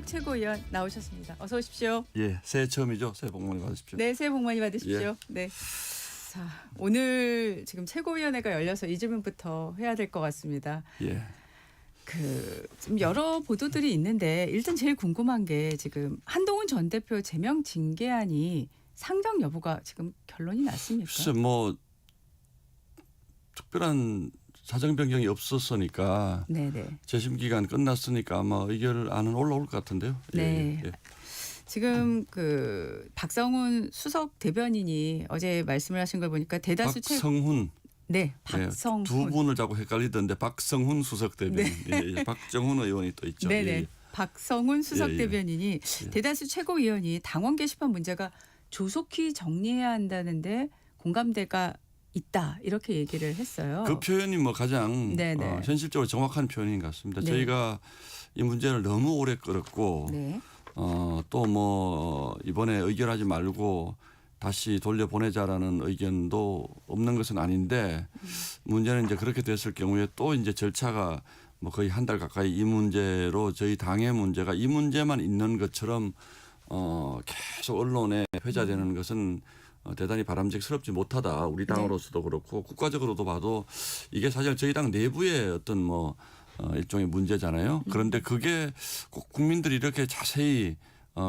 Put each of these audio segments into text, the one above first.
최고위원 나오셨습니다. 어서 오십시오. 예, 새해 처음이죠. 새해 복 많이 받으십시오. 네, 새해 복 많이 받으십시오. 예. 네. 자, 오늘 지금 최고위원회가 열려서 이 질문부터 해야 될 것 같습니다. 예. 지금 여러 보도들이 있는데 일단 제일 궁금한 게 지금 한동훈 전 대표 제명 징계안이 상정 여부가 지금 결론이 났습니까? 글쎄 뭐 특별한 사정 변경이 없었으니까 네네. 재심 기간 끝났으니까 아마 의결안은 올라올 것 같은데요. 네. 예. 지금 박성훈 수석 대변인이 어제 말씀을 하신 걸 보니까 대다수 박성훈. 네, 박성훈. 두 분을 자꾸 헷갈리던데 박성훈 수석 대변인. 네. 예. 박정훈 의원이 또 있죠. 네네. 예. 박성훈 수석 예. 대변인이 대다수 최고위원이 당원 게시판 문제가 조속히 정리해야 한다는데 공감대가 있다 이렇게 얘기를 했어요. 그 표현이 뭐 가장 네네. 현실적으로 정확한 표현인 것 같습니다. 네. 저희가 이 문제를 너무 오래 끌었고 네. 또 뭐 이번에 의결하지 말고 다시 돌려보내자라는 의견도 없는 것은 아닌데 문제는 이제 그렇게 됐을 경우에 또 이제 절차가 뭐 거의 한 달 가까이 이 문제로 저희 당의 문제가 이 문제만 있는 것처럼 계속 언론에 회자되는 것은 대단히 바람직스럽지 못하다. 우리 당으로서도 그렇고 국가적으로도 봐도 이게 사실 저희 당 내부의 어떤 뭐 일종의 문제잖아요. 그런데 그게 꼭 국민들이 이렇게 자세히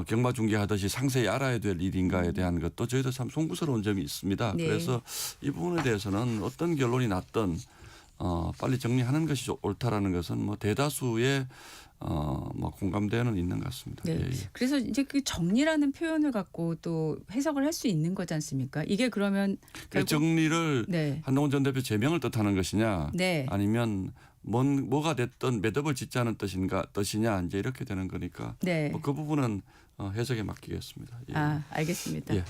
경마 중계하듯이 상세히 알아야 될 일인가에 대한 것도 저희도 참 송구스러운 점이 있습니다. 네. 그래서 이 부분에 대해서는 어떤 결론이 났든 빨리 정리하는 것이 옳다라는 것은 뭐 대다수의 뭐 공감대는 있는 것 같습니다. 네. 예, 예. 그래서 이제 그 정리라는 표현을 갖고 또 해석을 할 수 있는 거지 않습니까? 이게 그러면 그 정리를 네. 한동훈 전 대표 제명을 뜻하는 것이냐 네. 아니면 뭐가 됐든 매듭을 짓자는 뜻이냐 이제 이렇게 되는 거니까 네. 뭐 그 부분은 해석에 맡기겠습니다. 예. 아, 알겠습니다. 예.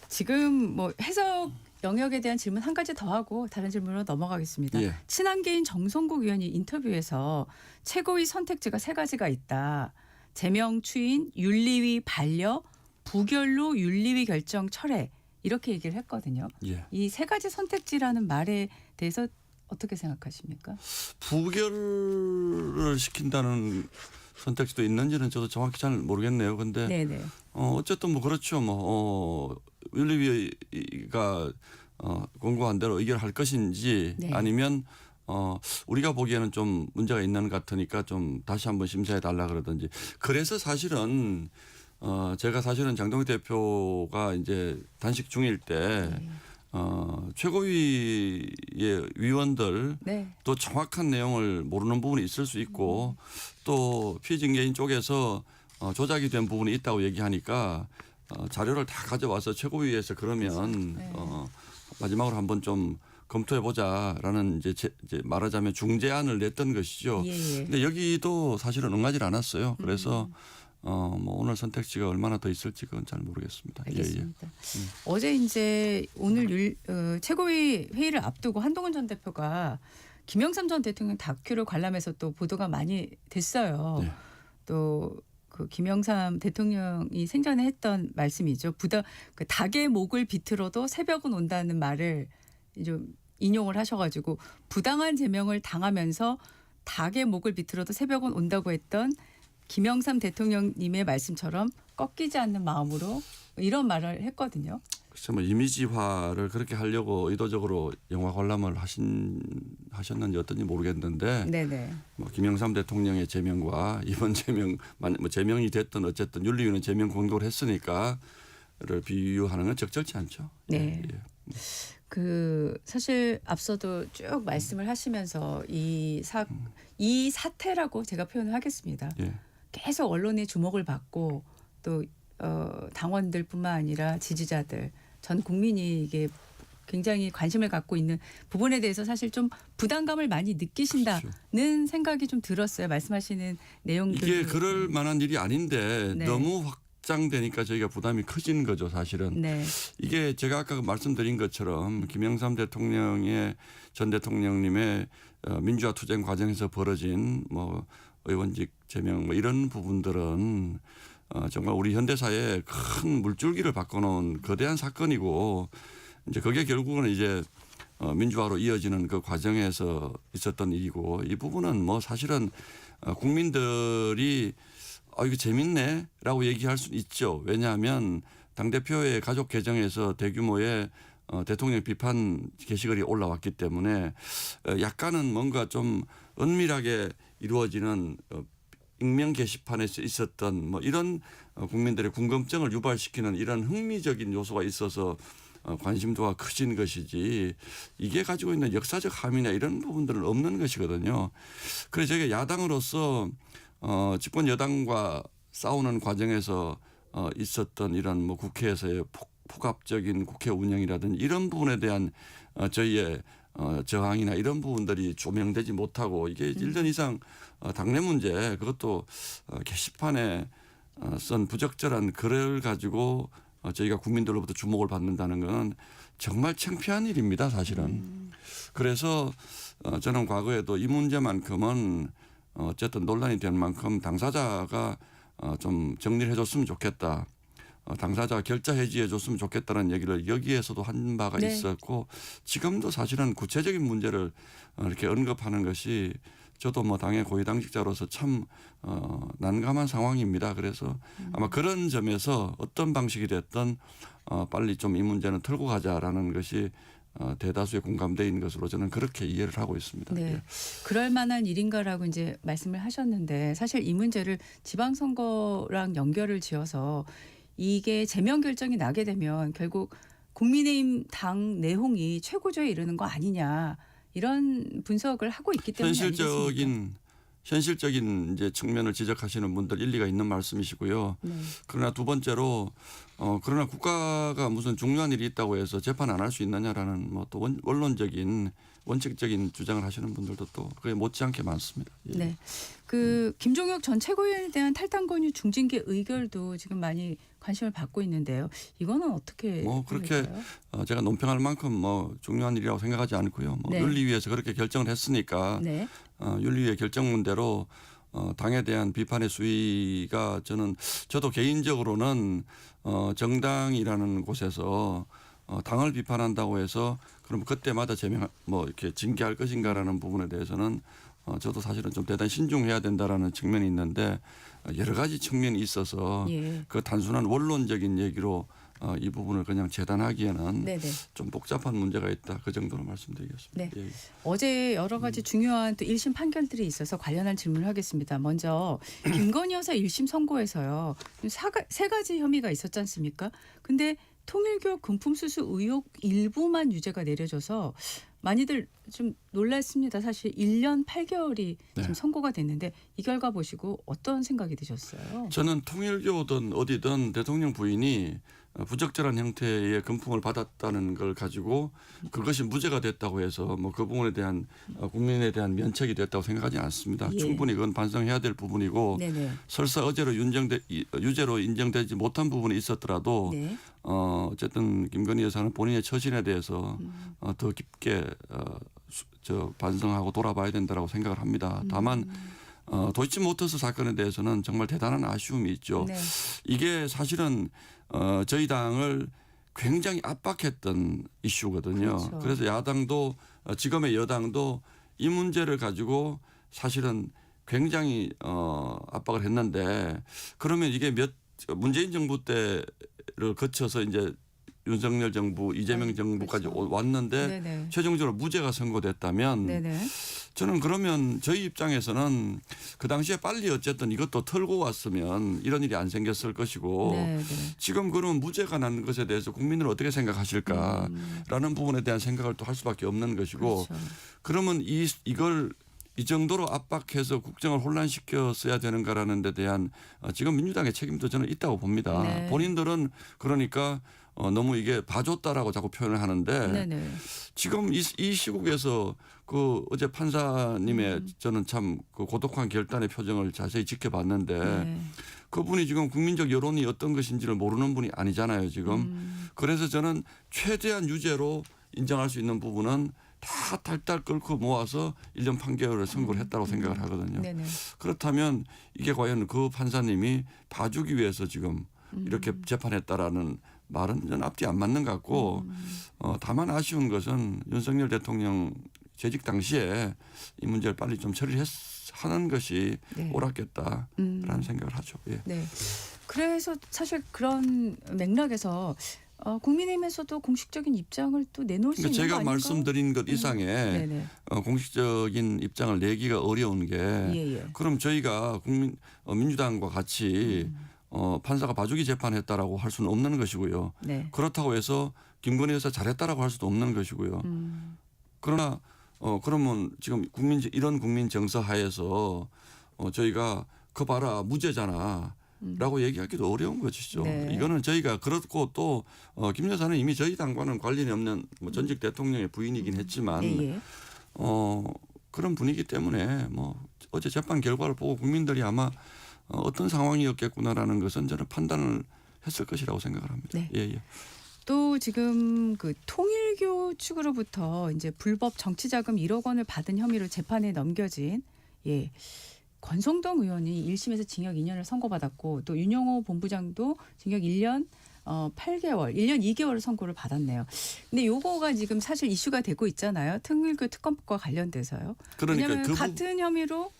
지금 뭐 해석 영역에 대한 질문 한 가지 더 하고 다른 질문으로 넘어가겠습니다. 예. 친한계인 정성국 의원이 인터뷰에서 최고위 선택지가 세 가지가 있다. 제명 추인, 윤리위 반려, 부결로 윤리위 결정 철회 이렇게 얘기를 했거든요. 예. 이 세 가지 선택지라는 말에 대해서 어떻게 생각하십니까? 부결을 시킨다는 선택지도 있는지는 저도 정확히 잘 모르겠네요. 근데 네네. 어쨌든 뭐 그렇죠. 뭐 윤리위가 권고한 대로 의결할 것인지 네. 아니면 우리가 보기에는 좀 문제가 있는 것 같으니까 좀 다시 한번 심사해 달라 그러든지. 그래서 사실은 제가 사실은 장동희 대표가 이제 단식 중일 때 네. 최고위의 위원들 네. 또 정확한 내용을 모르는 부분이 있을 수 있고 또 피징계인 쪽에서 조작이 된 부분이 있다고 얘기하니까 자료를 다 가져와서 최고위에서 그러면 네. 마지막으로 한번 좀 검토해 보자라는 이제 말하자면 중재안을 냈던 것이죠. 예. 근데 여기도 사실은 응하지 않았어요. 그래서 뭐 오늘 선택지가 얼마나 더 있을지 그건 잘 모르겠습니다. 알겠습니다. 어제 이제 오늘 최고위 회의를 앞두고 한동훈 전 대표가 김영삼 전 대통령 다큐를 관람해서 또 보도가 많이 됐어요. 네. 또 그 김영삼 대통령이 생전에 했던 말씀이죠. 그 닭의 목을 비틀어도 새벽은 온다는 말을 좀 인용을 하셔가지고 부당한 제명을 당하면서 닭의 목을 비틀어도 새벽은 온다고 했던 김영삼 대통령님의 말씀처럼 꺾이지 않는 마음으로 이런 말을 했거든요. 글쎄 뭐 이미지화를 그렇게 하려고 의도적으로 영화 관람을 하셨는지 어떤지 모르겠는데 네네. 뭐 김영삼 대통령의 제명과 이번 제명 뭐 제명이 됐든 어쨌든 윤리위는 제명 권고를 했으니까를 비유하는 건 적절치 않죠. 네. 예. 사실 앞서도 쭉 말씀을 하시면서 이 사태라고 제가 표현을 하겠습니다. 예. 계속 언론의 주목을 받고 또 당원들뿐만 아니라 지지자들 전 국민이 이게 굉장히 관심을 갖고 있는 부분에 대해서 사실 좀 부담감을 많이 느끼신다는 그렇죠. 생각이 좀 들었어요. 말씀하시는 내용들. 이게 그럴 만한 일이 아닌데 네. 너무 확장되니까 저희가 부담이 커진 거죠 사실은. 네. 이게 제가 아까 말씀드린 것처럼 김영삼 전 대통령님의 민주화 투쟁 과정에서 벌어진 뭐 의원직 제명 뭐 이런 부분들은 정말 우리 현대사에 큰 물줄기를 바꿔놓은 거대한 사건이고 이제 그게 결국은 이제 민주화로 이어지는 그 과정에서 있었던 일이고 이 부분은 뭐 사실은 국민들이 이거 재밌네라고 얘기할 수 있죠. 왜냐하면 당대표의 가족 계정에서 대규모의 대통령 비판 게시글이 올라왔기 때문에 약간은 뭔가 좀 은밀하게 이루어지는 익명 게시판에서 있었던 뭐 이런 국민들의 궁금증을 유발시키는 이런 흥미적인 요소가 있어서 관심도가 커진 것이지 이게 가지고 있는 역사적 함의나 이런 부분들은 없는 것이거든요. 그래서 저희가 야당으로서 집권 여당과 싸우는 과정에서 있었던 이런 뭐 국회에서의 폭압적인 국회 운영이라든지 이런 부분에 대한 저희의 저항이나 이런 부분들이 조명되지 못하고 이게 1년 이상 당내 문제 그것도 게시판에 쓴 부적절한 글을 가지고 저희가 국민들로부터 주목을 받는다는 건 정말 창피한 일입니다, 사실은. 그래서 저는 과거에도 이 문제만큼은 어쨌든 논란이 된 만큼 당사자가 좀 정리를 해줬으면 좋겠다. 당사자가 결자 해지해 줬으면 좋겠다는 얘기를 여기에서도 한 바가 네. 있었고 지금도 사실은 구체적인 문제를 이렇게 언급하는 것이 저도 뭐 당의 고위당직자로서 참 난감한 상황입니다. 그래서 아마 그런 점에서 어떤 방식이 됐든 빨리 좀 이 문제는 털고 가자라는 것이 대다수의 공감대인 것으로 저는 그렇게 이해를 하고 있습니다. 네. 예. 그럴 만한 일인가라고 이제 말씀을 하셨는데 사실 이 문제를 지방선거랑 연결을 지어서 이게 제명 결정이 나게 되면 결국 국민의힘 당 내홍이 최고조에 이르는 거 아니냐 이런 분석을 하고 있기 때문에 현실적인 이제 측면을 지적하시는 분들 일리가 있는 말씀이시고요. 네. 그러나 두 번째로 그러나 국가가 무슨 중요한 일이 있다고 해서 재판 안 할 수 있느냐라는 뭐 또 원론적인 원칙적인 주장을 하시는 분들도 또 그게 못지않게 많습니다. 예. 네. 그 김종혁 전 최고위원에 대한 탈당 권유 중징계 의결도 지금 많이 관심을 받고 있는데요. 이거는 어떻게 뭐 그렇게 될까요? 제가 논평할 만큼 뭐 중요한 일이라고 생각하지 않고요. 뭐 네. 윤리위에서 그렇게 결정을 했으니까 네. 윤리위의 결정문대로 당에 대한 비판의 수위가 저도 개인적으로는 정당이라는 곳에서 당을 비판한다고 해서 그럼 그때마다 뭐 이렇게 징계할 것인가라는 부분에 대해서는 저도 사실은 좀 대단히 신중해야 된다라는 측면이 있는데 여러 가지 측면이 있어서 예. 그 단순한 원론적인 얘기로 이 부분을 그냥 재단하기에는 네네. 좀 복잡한 문제가 있다. 그 정도로 말씀드리겠습니다. 네. 예. 어제 여러 가지 중요한 또 1심 판결들이 있어서 관련한 질문을 하겠습니다. 먼저 김건희 여사 1심 선고에서요. 세 가지 혐의가 있었지 않습니까? 근데 통일교 금품수수 의혹 일부만 유죄가 내려져서 많이들 좀 놀랐습니다. 사실 1년 8개월이 네. 지금 선고가 됐는데 이 결과 보시고 어떤 생각이 드셨어요? 저는 통일교든 어디든 대통령 부인이 부적절한 형태의 금품을 받았다는 걸 가지고 그것이 무죄가 됐다고 해서 뭐 그 부분에 대한 국민에 대한 면책이 됐다고 생각하지 않습니다. 예. 충분히 그건 반성해야 될 부분이고 네네. 설사 유죄로 인정되지 못한 부분이 있었더라도 네. 어쨌든 김건희 여사는 본인의 처신에 대해서 더 깊게 반성하고 돌아봐야 된다고 생각을 합니다. 다만 도이치모터스 사건에 대해서는 정말 대단한 아쉬움이 있죠. 네. 이게 사실은 저희 당을 굉장히 압박했던 이슈거든요. 그렇죠. 그래서 야당도 지금의 여당도 이 문제를 가지고 사실은 굉장히 압박을 했는데 그러면 이게 문재인 정부 때를 거쳐서 이제 윤석열 정부, 이재명 정부까지 그렇죠. 왔는데 네네. 최종적으로 무죄가 선고됐다면 네네. 저는 그러면 저희 입장에서는 그 당시에 빨리 어쨌든 이것도 털고 왔으면 이런 일이 안 생겼을 것이고 네네. 지금 그런 무죄가 난 것에 대해서 국민을 어떻게 생각하실까라는 부분에 대한 생각을 또 할 수밖에 없는 것이고 그렇죠. 그러면 이걸 이 정도로 압박해서 국정을 혼란시켰어야 되는가라는 데 대한 지금 민주당의 책임도 저는 있다고 봅니다. 네. 본인들은 그러니까 너무 이게 봐줬다라고 자꾸 표현을 하는데 네네. 지금 이 시국에서 그 어제 판사님의 저는 참 그 고독한 결단의 표정을 자세히 지켜봤는데 네. 그분이 지금 국민적 여론이 어떤 것인지를 모르는 분이 아니잖아요 지금. 그래서 저는 최대한 유죄로 인정할 수 있는 부분은 다 탈탈 끓고 모아서 1년 8개월을 선고를 했다고 생각을 하거든요. 네네. 그렇다면 이게 과연 그 판사님이 봐주기 위해서 지금 이렇게 재판했다라는 말은 전 앞뒤 안 맞는 것 같고 다만 아쉬운 것은 윤석열 대통령 재직 당시에 이 문제를 빨리 좀 처리를 하는 것이 네. 옳았겠다라는 생각을 하죠. 예. 네. 그래서 사실 그런 맥락에서 국민의힘에서도 공식적인 입장을 또 내놓을 수 그러니까 있는 거 제가 아닌가? 말씀드린 것 이상의 네네. 공식적인 입장을 내기가 어려운 게 예. 그럼 저희가 민주당과 같이 판사가 봐주기 재판했다라고 할 수는 없는 것이고요. 네. 그렇다고 해서 김건희 여사 잘했다라고 할 수도 없는 것이고요. 그러나 그러면 지금 이런 국민 정서 하에서 저희가 그 봐라 무죄잖아. 라고 얘기하기도 어려운 것이죠. 네. 이거는 저희가 그렇고 또 김 여사는 이미 저희 당과는 관련이 없는 뭐 전직 대통령의 부인이긴 했지만 예. 그런 분위기 때문에 뭐 어제 재판 결과를 보고 국민들이 아마 어떤 상황이었겠구나라는 것은 저는 판단을 했을 것이라고 생각을 합니다. 네. 예. 또 지금 그 통일교 측으로부터 이제 불법 정치자금 1억 원을 받은 혐의로 재판에 넘겨진 권성동 의원이 1심에서 징역 2년을 선고받았고 또 윤영호 본부장도 징역 1년 8개월, 1년 2개월을 선고를 받았네요. 근데 요거가 지금 사실 이슈가 되고 있잖아요. 통일교 특검법과 관련돼서요. 그러니까 왜냐하면 같은 혐의로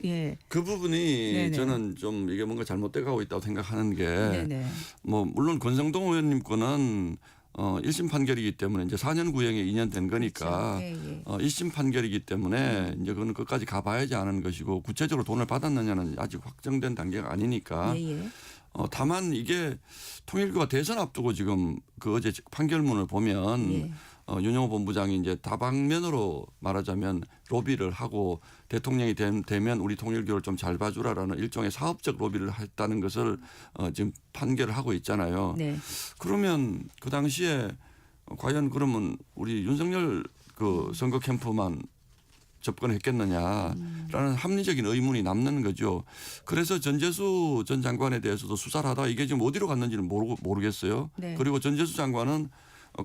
그 부분이 네네. 저는 좀 이게 뭔가 잘못돼 가고 있다고 생각하는 게 네네. 뭐 물론 권성동 의원님 거는 1심 판결이기 때문에 이제 4년 구형에 2년 된 거니까 그렇죠. 예. 1심 판결이기 때문에 이제 그건 끝까지 가봐야지 아는 것이고 구체적으로 돈을 받았느냐는 아직 확정된 단계가 아니니까 예. 다만 이게 통일교가 대선 앞두고 지금 그 어제 판결문을 보면 예. 윤영호 본부장이 이제 다방면으로 말하자면 로비를 하고 대통령이 되면 우리 통일교를 좀 잘 봐주라라는 일종의 사업적 로비를 했다는 것을 지금 판결을 하고 있잖아요. 네. 그러면 그 당시에 과연 그러면 우리 윤석열 그 선거 캠프만 접근했겠느냐라는 합리적인 의문이 남는 거죠. 그래서 전재수 전 장관에 대해서도 수사를 하다가 이게 지금 어디로 갔는지는 모르겠어요. 네. 그리고 전재수 장관은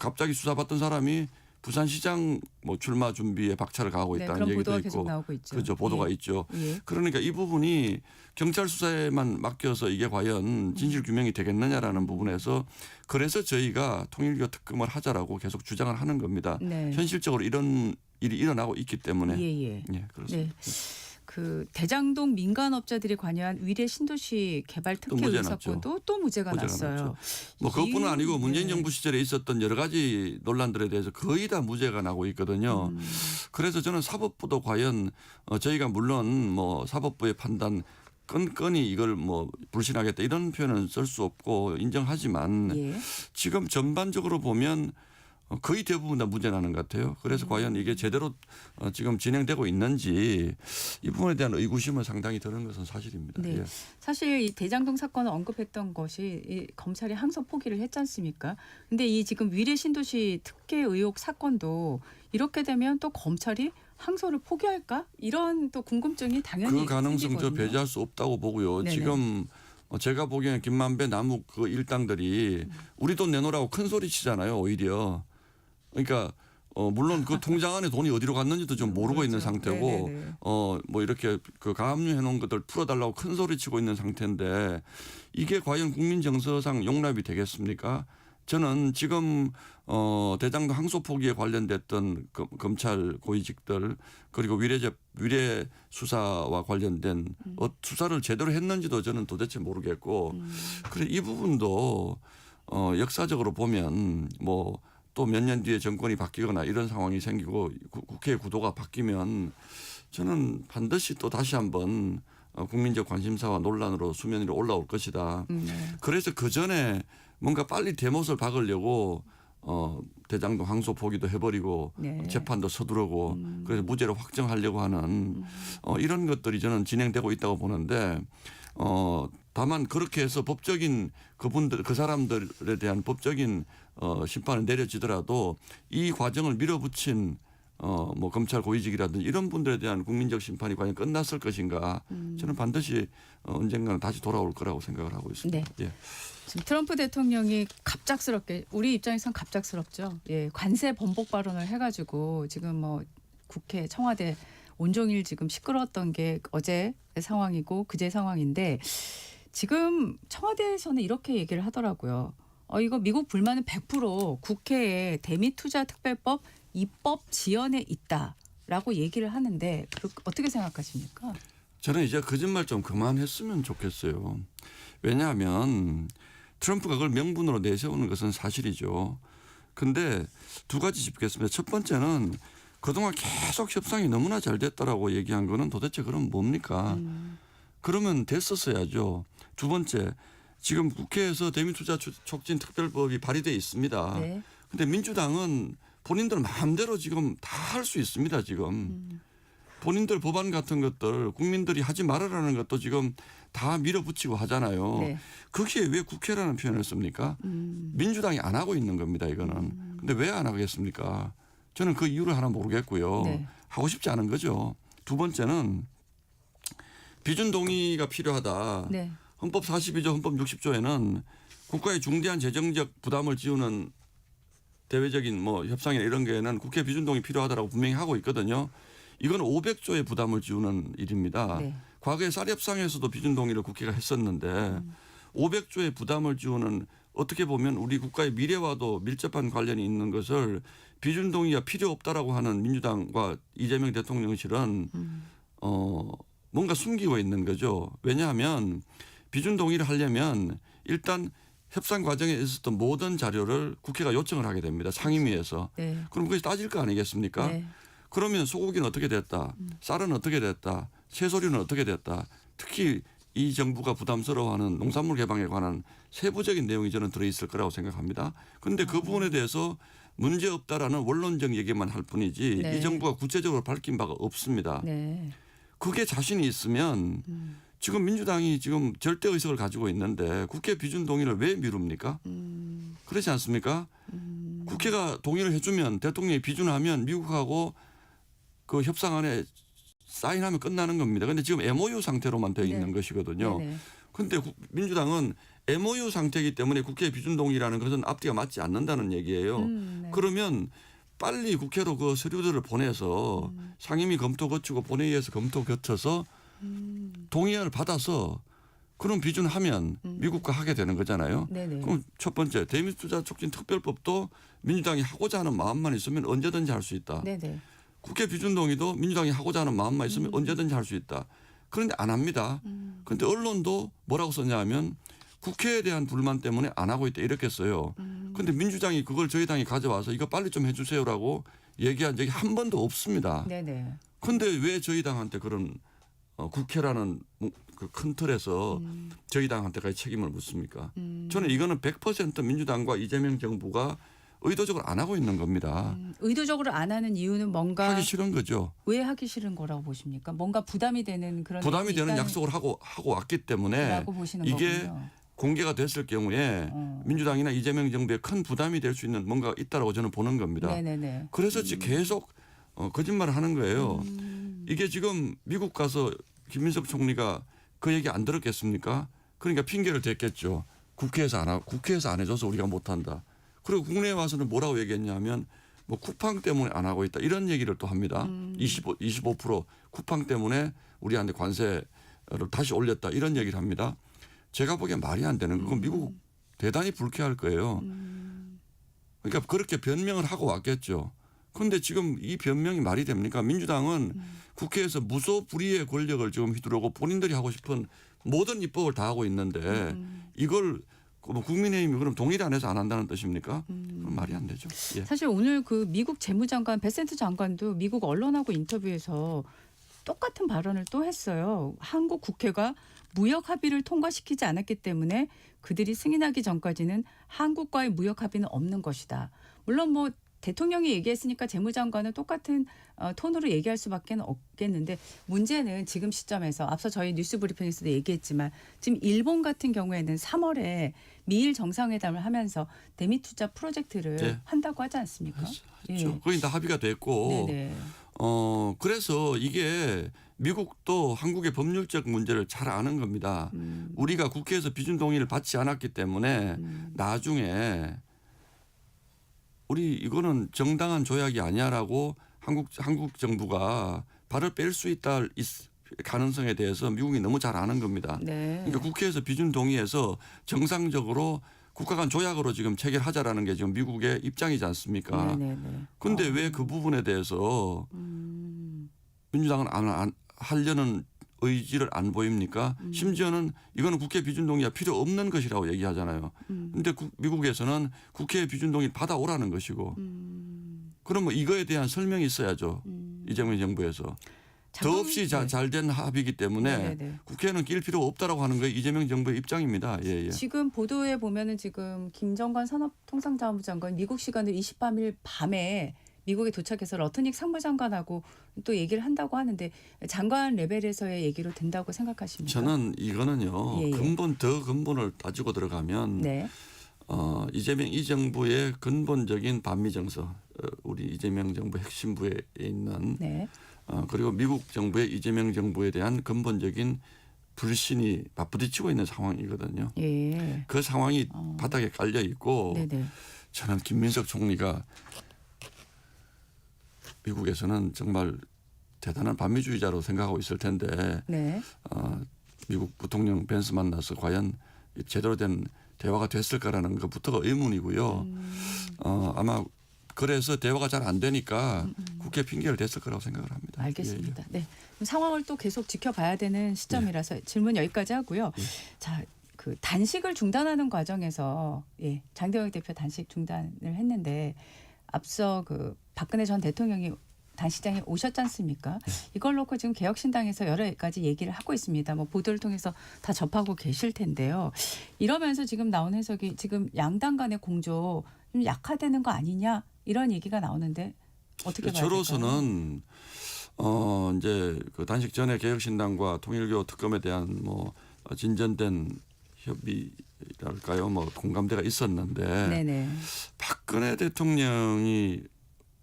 갑자기 수사받던 사람이 부산시장 뭐 출마 준비에 박차를 가하고 네, 있다는 그런 얘기도 보도가 있고, 계속 나오고 있죠. 그렇죠. 보도가 예. 있죠. 예. 그러니까 이 부분이 경찰 수사에만 맡겨서 이게 과연 진실 규명이 되겠느냐라는 부분에서 그래서 저희가 통일교 특검을 하자라고 계속 주장을 하는 겁니다. 네. 현실적으로 이런 일이 일어나고 있기 때문에. 예. 그렇습니다. 네. 그 대장동 민간업자들이 관여한 위례 신도시 개발 특혜 무죄 의혹 났죠. 사건도 또 무죄가 무죄가 났어요. 났죠. 뭐 그것뿐은 아니고 문재인 정부 시절에 있었던 여러 가지 논란들에 대해서 거의 다 무죄가 나고 있거든요. 그래서 저는 사법부도 과연 저희가 물론 뭐 사법부의 판단 끈끈이 이걸 뭐 불신하겠다 이런 표현은 쓸 수 없고 인정하지만 예. 지금 전반적으로 보면 거의 대부분 다 무죄 나는 것 같아요. 그래서 과연 이게 제대로 지금 진행되고 있는지 이 부분에 대한 의구심은 상당히 드는 것은 사실입니다. 네. 예. 사실 이 대장동 사건을 언급했던 것이 이 검찰이 항소 포기를 했지 않습니까? 근데 이 지금 위례 신도시 특혜 의혹 사건도 이렇게 되면 또 검찰이 항소를 포기할까? 이런 또 궁금증이 당연히 그 가능성 저 생기거든요. 배제할 수 없다고 보고요. 네네. 지금 제가 보기에는 김만배 남욱 그 일당들이 우리 돈 내놓으라고 큰 소리 치잖아요. 오히려. 그러니까 물론 그 통장 안에 돈이 어디로 갔는지도 좀 모르고 있는 그렇죠. 상태고 네네네. 뭐 이렇게 그 가압류 해놓은 것들 풀어달라고 큰 소리 치고 있는 상태인데 이게 과연 국민 정서상 용납이 되겠습니까? 저는 지금 대장동 항소 포기에 관련됐던 검찰 고위직들 그리고 위례 수사와 관련된 수사를 제대로 했는지도 저는 도대체 모르겠고 그래 이 부분도 역사적으로 보면 뭐 또 몇 년 뒤에 정권이 바뀌거나 이런 상황이 생기고 국회의 구도가 바뀌면 저는 반드시 또 다시 한번 국민적 관심사와 논란으로 수면 위로 올라올 것이다. 네. 그래서 그 전에 뭔가 빨리 대못을 박으려고 대장동 항소 포기도 해버리고 네. 재판도 서두르고 그래서 무죄로 확정하려고 하는 이런 것들이 저는 진행되고 있다고 보는데 다만 그렇게 해서 법적인 그 사람들에 대한 법적인 심판을 내려지더라도 이 과정을 밀어붙인 뭐 검찰 고위직이라든지 이런 분들에 대한 국민적 심판이 과연 끝났을 것인가 저는 반드시 언젠가는 다시 돌아올 거라고 생각을 하고 있습니다. 네. 예. 지금 트럼프 대통령이 갑작스럽게 우리 입장에선 갑작스럽죠. 예, 관세 번복 발언을 해가지고 지금 뭐 국회 청와대 온종일 지금 시끄러웠던 게 어제 상황이고 그제 상황인데 지금 청와대에서는 이렇게 얘기를 하더라고요. 이거 미국 불만은 100% 국회에 대미투자특별법 입법 지연에 있다라고 얘기를 하는데 어떻게 생각하십니까? 저는 이제 거짓말 좀 그만했으면 좋겠어요. 왜냐하면 트럼프가 그걸 명분으로 내세우는 것은 사실이죠. 근데 두 가지 짚겠습니다. 첫 번째는 그동안 계속 협상이 너무나 잘 됐다라고 얘기한 거는 도대체 그럼 뭡니까? 그러면 됐었어야죠. 두 번째, 지금 국회에서 대미투자 촉진 특별법이 발의돼 있습니다. 네. 근데 민주당은 본인들 마음대로 지금 다 할 수 있습니다. 지금. 본인들 법안 같은 것들 국민들이 하지 말아라는 것도 지금 다 밀어붙이고 하잖아요. 네. 거기에 왜 국회라는 표현을 씁니까? 민주당이 안 하고 있는 겁니다. 이거는. 근데 왜 안 하겠습니까? 저는 그 이유를 하나 모르겠고요. 네. 하고 싶지 않은 거죠. 두 번째는 비준 동의가 필요하다. 네. 헌법 42조, 헌법 60조에는 국가의 중대한 재정적 부담을 지우는 대외적인 뭐 협상이나 이런 게는 국회 비준 동의 필요하다라고 분명히 하고 있거든요. 이건 500조의 부담을 지우는 일입니다. 네. 과거에 쌀협상에서도 비준 동의를 국회가 했었는데 500조의 부담을 지우는 어떻게 보면 우리 국가의 미래와도 밀접한 관련이 있는 것을 비준 동의가 필요 없다라고 하는 민주당과 이재명 대통령실은 뭔가 숨기고 있는 거죠. 왜냐하면 비준 동의를 하려면 일단 협상 과정에 있었던 모든 자료를 국회가 요청을 하게 됩니다. 상임위에서. 네. 그럼 그것이 따질 거 아니겠습니까? 네. 그러면 소고기는 어떻게 됐다. 쌀은 어떻게 됐다. 채소류는 어떻게 됐다. 특히 이 정부가 부담스러워하는 농산물 개방에 관한 세부적인 내용이 저는 들어있을 거라고 생각합니다. 그런데 그 부분에 대해서 문제없다라는 원론적 얘기만 할 뿐이지 네. 이 정부가 구체적으로 밝힌 바가 없습니다. 네. 그게 자신이 있으면 지금 민주당이 지금 절대 의석을 가지고 있는데 국회 비준 동의를 왜 미룹니까? 그렇지 않습니까? 국회가 동의를 해주면 대통령이 비준하면 미국하고 그 협상안에 사인하면 끝나는 겁니다. 그런데 지금 MOU 상태로만 되어 있는 네. 것이거든요. 네네. 그런데 민주당은 MOU 상태이기 때문에 국회 비준 동의라는 것은 앞뒤가 맞지 않는다는 얘기예요. 네. 그러면 빨리 국회로 그 서류들을 보내서 상임위 검토 거치고 본회의에서 검토 거쳐서 동의안을 받아서 그런 비준하면 미국과 하게 되는 거잖아요. 네네. 그럼 첫 번째 대미투자 촉진 특별법도 민주당이 하고자 하는 마음만 있으면 언제든지 할 수 있다. 네네. 국회 비준 동의도 민주당이 하고자 하는 마음만 있으면 언제든지 할 수 있다. 그런데 안 합니다. 그런데 언론도 뭐라고 썼냐 하면 국회에 대한 불만 때문에 안 하고 있다 이렇게 써요. 그런데 민주당이 그걸 저희 당이 가져와서 이거 빨리 좀 해주세요라고 얘기한 적이 한 번도 없습니다. 네네. 그런데 왜 저희 당한테 그런 국회라는 그 큰 틀에서 저희 당한테까지 책임을 묻습니까? 저는 이거는 100% 민주당과 이재명 정부가 의도적으로 안 하고 있는 겁니다. 의도적으로 안 하는 이유는 뭔가 하기 싫은 거죠. 왜 하기 싫은 거라고 보십니까? 뭔가 부담이 되는 그런 부담이 내용이 되는 있다는 약속을 하고 왔기 때문에 라고 보시는 이게 거군요. 공개가 됐을 경우에 민주당이나 이재명 정부에 큰 부담이 될 수 있는 뭔가 있다라고 저는 보는 겁니다. 네네네. 그래서 지금 계속 거짓말을 하는 거예요. 이게 지금 미국 가서 김민석 총리가 그 얘기 안 들었겠습니까? 그러니까 핑계를 댔겠죠. 국회에서 안 해줘서 우리가 못한다. 그리고 국내에 와서는 뭐라고 얘기했냐면 뭐 쿠팡 때문에 안 하고 있다 이런 얘기를 또 합니다. 25% 쿠팡 때문에 우리한테 관세를 다시 올렸다 이런 얘기를 합니다. 제가 보기엔 말이 안 되는 거고 미국 대단히 불쾌할 거예요. 그러니까 그렇게 변명을 하고 왔겠죠. 그런데 지금 이 변명이 말이 됩니까? 민주당은 국회에서 무소불위의 권력을 지금 휘두르고 본인들이 하고 싶은 모든 입법을 다 하고 있는데 이걸 뭐 국민의힘이 그럼 동의를 안 해서 안 한다는 뜻입니까? 그럼 말이 안 되죠. 예. 사실 오늘 그 미국 재무장관 베센트 장관도 미국 언론하고 인터뷰에서 똑같은 발언을 또 했어요. 한국 국회가 무역 합의를 통과시키지 않았기 때문에 그들이 승인하기 전까지는 한국과의 무역 합의는 없는 것이다. 물론 뭐 대통령이 얘기했으니까 재무장관은 똑같은 톤으로 얘기할 수밖에 없겠는데 문제는 지금 시점에서 앞서 저희 뉴스 브리핑에서도 얘기했지만 지금 일본 같은 경우에는 3월에 미일 정상회담을 하면서 대미투자 프로젝트를 네. 한다고 하지 않습니까? 그렇죠. 거의 다 합의가 됐고 네네. 그래서 이게 미국도 한국의 법률적 문제를 잘 아는 겁니다. 우리가 국회에서 비준 동의를 받지 않았기 때문에 나중에 우리 이거는 정당한 조약이 아니야라고 한국 정부가 발을 뺄 수 있다 가능성에 대해서 미국이 너무 잘 아는 겁니다. 네. 그러니까 국회에서 비준 동의해서 정상적으로 국가 간 조약으로 지금 체결하자라는 게 지금 미국의 입장이지 않습니까? 네네네. 그런데 왜 그 부분에 대해서 민주당은 안 하려는 의지를 안 보입니까? 심지어는 이거는 국회 비준동의가 필요 없는 것이라고 얘기하잖아요. 그런데 미국에서는 국회 비준동의 받아오라는 것이고 그럼 뭐 이거에 대한 설명이 있어야죠. 이재명 정부에서. 더없이 잘된 합의이기 때문에 네네네. 국회는 낄 필요 없다라고 하는 게 이재명 정부의 입장입니다. 예, 예. 지금 보도에 보면은 지금 김정관 산업통상자원부 장관 미국 시간으로 23일 밤에 미국에 도착해서 러트닉 상무장관하고 또 얘기를 한다고 하는데 장관 레벨에서의 얘기로 된다고 생각하십니까? 저는 이거는요. 예, 예. 근본을 따지고 들어가면 네. 이재명 이 정부의 근본적인 반미 정서, 우리 이재명 정부 핵심부에 있는 네. 그리고 미국 정부의 이재명 정부에 대한 근본적인 불신이 맞부딪히고 있는 상황이거든요. 예. 그 상황이 바닥에 깔려 있고 네네. 저는 김민석 총리가 미국에서는 정말 대단한 반미주의자로 생각하고 있을 텐데 네. 미국 부통령 벤스 만나서 과연 제대로 된 대화가 됐을까라는 것부터가 의문이고요. 아마 그래서 대화가 잘 안 되니까 국회 핑계를 댔을 거라고 생각을 합니다. 알겠습니다. 네. 그럼 상황을 또 계속 지켜봐야 되는 시점이라서 질문 여기까지 하고요. 자, 그 단식을 중단하는 과정에서 장대영 대표 단식 중단을 했는데 앞서 그 박근혜 전 대통령이 단식장에 오셨지 않습니까? 이걸 놓고 지금 개혁신당에서 여러 가지 얘기를 하고 있습니다. 뭐 보도를 통해서 다 접하고 계실 텐데요. 이러면서 지금 나온 해석이 지금 양당 간의 공조 좀 약화되는 거 아니냐 이런 얘기가 나오는데 어떻게 봐야 될까요? 저로서는 이제 그 단식 전에 개혁신당과 통일교 특검에 대한 뭐 진전된 협의랄까요, 뭐 공감대가 있었는데 네네. 박근혜 대통령이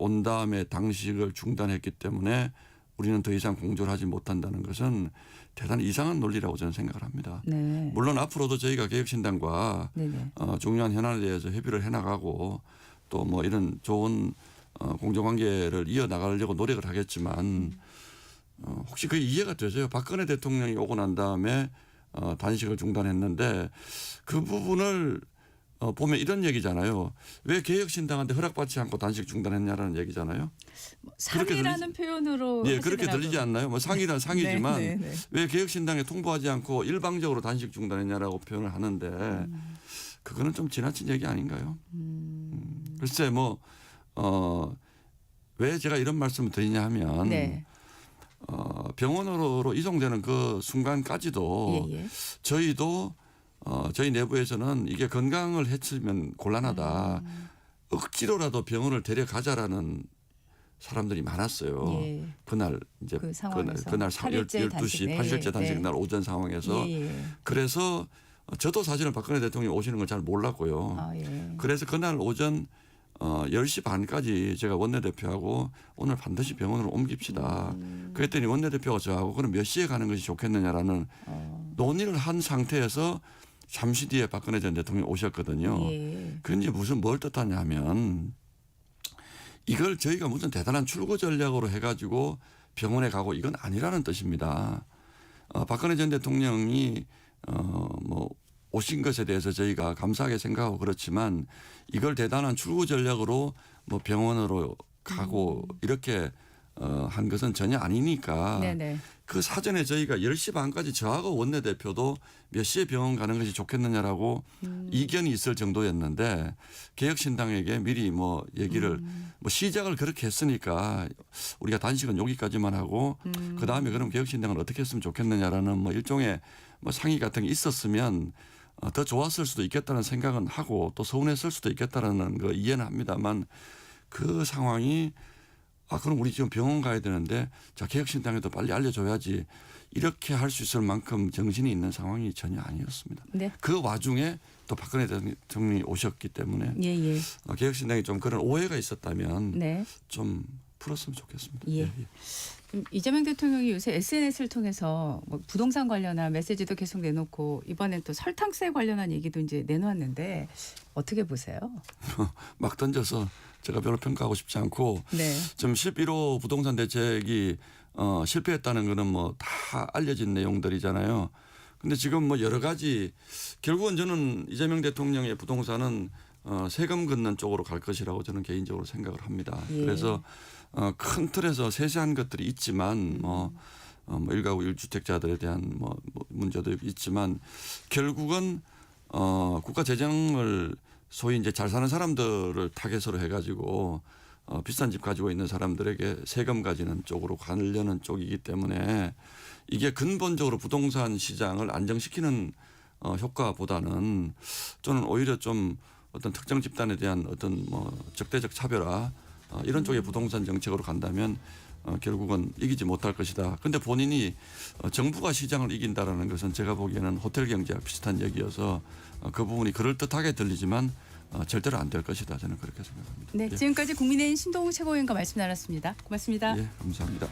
온 다음에 단식을 중단했기 때문에 우리는 더 이상 공조를 하지 못한다는 것은 대단히 이상한 논리라고 저는 생각을 합니다. 네. 물론 앞으로도 저희가 개혁신당과 네네. 중요한 현안에 대해서 협의를 해나가고 또 뭐 이런 좋은 공조관계를 이어나가려고 노력을 하겠지만 혹시 그게 이해가 되세요? 박근혜 대통령이 오고 난 다음에 단식을 중단했는데 그 부분을 보면 이런 얘기잖아요. 왜 개혁신당한테 허락받지 않고 단식 중단했냐라는 얘기잖아요. 상이라는 표현으로 예, 그렇게 들리지 않나요? 뭐 상이란 상이지만 네, 네, 네. 왜 개혁신당에 통보하지 않고 일방적으로 단식 중단했냐라고 표현을 하는데 그거는 좀 지나친 얘기 아닌가요? 글쎄 왜 제가 이런 말씀을 드리냐 하면 네. 병원으로 이송되는 그 순간까지도 예. 저희도 저희 내부에서는 이게 건강을 해치면 곤란하다. 억지로라도 병원을 데려가자라는 사람들이 많았어요. 예. 그날 이제 그 상황에서. 그날 8일째 12시 단식. 8일째 단식 네. 날 오전 상황에서 예. 그래서 저도 사실은 박근혜 대통령이 오시는 걸 잘 몰랐고요. 아, 예. 그래서 그날 오전 10시 반까지 제가 원내대표하고 오늘 반드시 병원으로 옮깁시다. 그랬더니 원내대표가 저하고 그럼 몇 시에 가는 것이 좋겠느냐라는 논의를 한 상태에서 잠시 뒤에 박근혜 전 대통령이 오셨거든요. 예. 그게 무슨 뭘 뜻하냐 하면 이걸 저희가 무슨 대단한 출구 전략으로 해가지고 병원에 가고 이건 아니라는 뜻입니다. 박근혜 전 대통령이 뭐 오신 것에 대해서 저희가 감사하게 생각하고 그렇지만 이걸 대단한 출구 전략으로 뭐 병원으로 가고 이렇게 한 것은 전혀 아니니까 네네. 그 사전에 저희가 10시 반까지 저하고 원내대표도 몇 시에 병원 가는 것이 좋겠느냐라고 이견이 있을 정도였는데 개혁신당에게 미리 뭐 얘기를 뭐 시작을 그렇게 했으니까 우리가 단식은 여기까지만 하고 그다음에 그럼 개혁신당은 어떻게 했으면 좋겠느냐라는 뭐 일종의 뭐 상의 같은 게 있었으면 더 좋았을 수도 있겠다는 생각은 하고 또 서운했을 수도 있겠다는 거 이해는 합니다만 그 상황이 그럼 우리 지금 병원 가야 되는데 자 개혁신당에도 빨리 알려줘야지 이렇게 할 수 있을 만큼 정신이 있는 상황이 전혀 아니었습니다. 네. 그 와중에 또 박근혜 대통령이 오셨기 때문에 예. 개혁신당이 좀 그런 오해가 있었다면 네. 좀 풀었으면 좋겠습니다. 예. 이재명 대통령이 요새 SNS를 통해서 뭐 부동산 관련한 메시지도 계속 내놓고 이번엔 또 설탕세 관련한 얘기도 이제 내놓았는데 어떻게 보세요? 막 던져서 제가 별로 평가하고 싶지 않고 네. 지금 11호 부동산 대책이 실패했다는 거는 뭐 다 알려진 내용들이잖아요. 근데 지금 뭐 여러 가지 결국은 저는 이재명 대통령의 부동산은 세금 걷는 쪽으로 갈 것이라고 저는 개인적으로 생각을 합니다. 예. 그래서 큰 틀에서 세세한 것들이 있지만 뭐 뭐 1가구 1주택자들에 대한 뭐 문제도 있지만 결국은 국가 재정을 소위 이제 잘 사는 사람들을 타겟으로 해가지고 비싼 집 가지고 있는 사람들에게 세금 가지는 쪽으로 가려는 쪽이기 때문에 이게 근본적으로 부동산 시장을 안정시키는 효과보다는 저는 오히려 좀 어떤 특정 집단에 대한 어떤 뭐 적대적 차별화 이런 쪽의 부동산 정책으로 간다면 결국은 이기지 못할 것이다. 그런데 본인이 정부가 시장을 이긴다라는 것은 제가 보기에는 호텔 경제와 비슷한 얘기여서 그 부분이 그럴듯하게 들리지만 절대로 안 될 것이다. 저는 그렇게 생각합니다. 네, 지금까지 국민의힘 신동욱 최고위원과 말씀 나눴습니다. 고맙습니다. 예, 감사합니다.